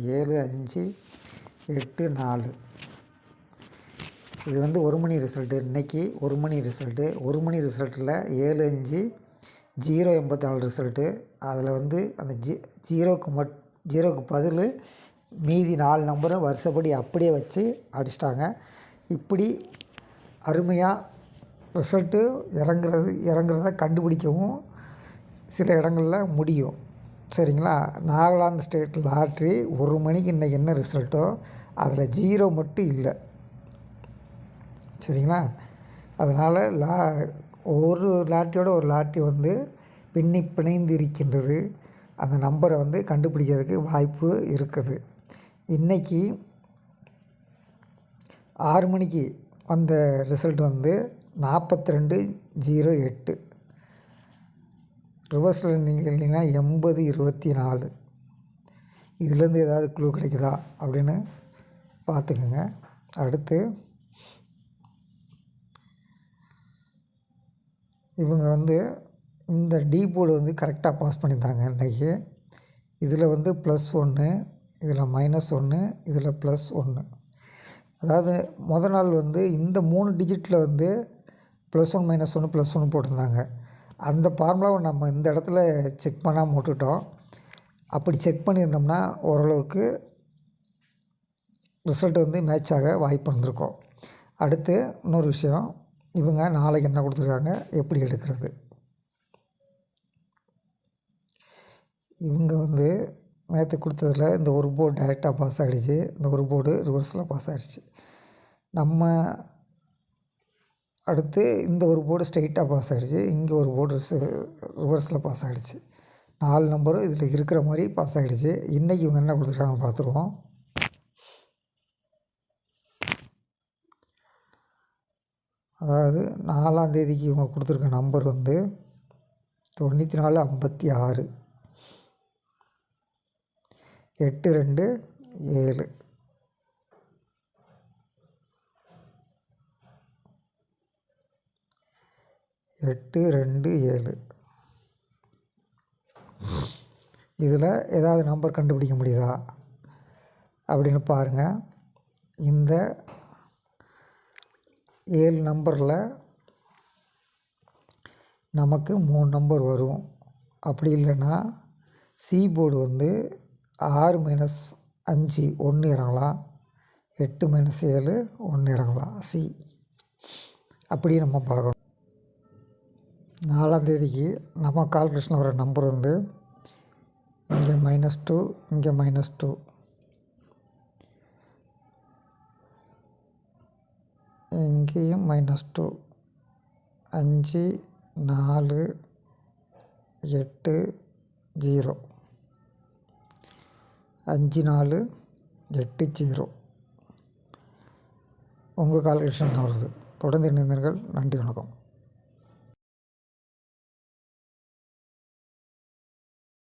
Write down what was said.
7/5/8/4. இது வந்து 1 மணி ரிசல்ட்டு. இன்றைக்கி 1 மணி ரிசல்ட்டு. 1 மணி ரிசல்ட்டில் 7/5/084 ரிசல்ட்டு. அதில் வந்து அந்த ஜீரோக்கு பதில் மீதி 4 நம்பரை வருஷப்படி அப்படியே வச்சு அடிச்சிட்டாங்க. இப்படி அருமையாக ரிசல்ட்டு இறங்குறத கண்டுபிடிக்கவும் சில இடங்களில் முடியும். சரிங்களா? நாகாலாந்து ஸ்டேட் லாட்ரி 1 மணிக்கு இன்றைக்கி என்ன ரிசல்ட்டோ அதில் 0 மட்டும் இல்லை. சரிங்களா? அதனால் ஒரு லாட்ரியோட ஒரு லாட்ரி வந்து பிணைந்து இருக்கின்றது. அந்த நம்பரை வந்து கண்டுபிடிக்கிறதுக்கு வாய்ப்பு இருக்குது. இன்றைக்கி 6 மணிக்கு வந்த ரிசல்ட் வந்து 42/08. ரிவர்ஸில் இருந்தீங்கன்னா 80/24. இதுலேருந்து ஏதாவது க்ளூ கிடைக்குதா அப்படின்னு பார்த்துக்குங்க. அடுத்து இவங்க வந்து இந்த டி போர்டு வந்து கரெக்டாக பாஸ் பண்ணியிருந்தாங்க இன்றைக்கி. இதில் வந்து +1, இதில் -1, இதில் +1. அதாவது மொதல் நாள் வந்து இந்த 3 டிஜிட்டில் வந்து +1 -1 +1 போட்டிருந்தாங்க. அந்த ஃபார்முலாவை நம்ம இந்த இடத்துல செக் பண்ணாமல் விட்டுட்டோம். அப்படி செக் பண்ணியிருந்தோம்னா ஓரளவுக்கு ரிசல்ட் வந்து மேட்ச் ஆக வாய்ப்பு இருந்திருக்கும். அடுத்து இன்னொரு விஷயம், இவங்க நாளைக்கு என்ன கொடுத்துருக்காங்க, எப்படி எடுக்கிறது. இவங்க வந்து நேற்று கொடுத்ததில் இந்த ஒரு போர்டு டைரெக்டாக பாஸ் ஆகிடுச்சு, இந்த ஒரு போர்டு ரிவர்ஸில் பாஸ் ஆகிடுச்சு. நம்ம அடுத்து இந்த ஒரு போர்டு ஸ்ட்ரெயிட்டாக பாஸ் ஆகிடுச்சு, இங்கே ஒரு போர்டு ரிவர்ஸில் பாஸ் ஆகிடுச்சு. 4 நம்பரும் இதில் இருக்கிற மாதிரி பாஸ் ஆகிடுச்சு. இன்றைக்கி இவங்க என்ன கொடுத்துருக்காங்கன்னு பார்த்துருவோம். அதாவது 4ஆம் தேதிக்கு இவங்க கொடுத்துருக்க நம்பர் வந்து 9456 827. இதில் ஏதாவது நம்பர் கண்டுபிடிக்க முடியுதா அப்படின்னு பாருங்கள். இந்த 7 நம்பரில் நமக்கு 3 நம்பர் வரும். அப்படி இல்லைன்னா சி போர்டு வந்து 6 - 5 1 இறங்கலாம், 8 - 7 1 இறங்கலாம். சி அப்படி நம்ம பார்க்கணும். 4ஆம் தேதிக்கு நம்ம கால்குலேஷனில் வர நம்பர் வந்து இங்கே -2, இங்கே -2, இங்கேயும் -2, 5 4 8 0, 5 4 8 0. உங்கள் கால்குலேஷன் வருது. தொடர்ந்து இணைந்தீர்கள். நன்றி, வணக்கம்.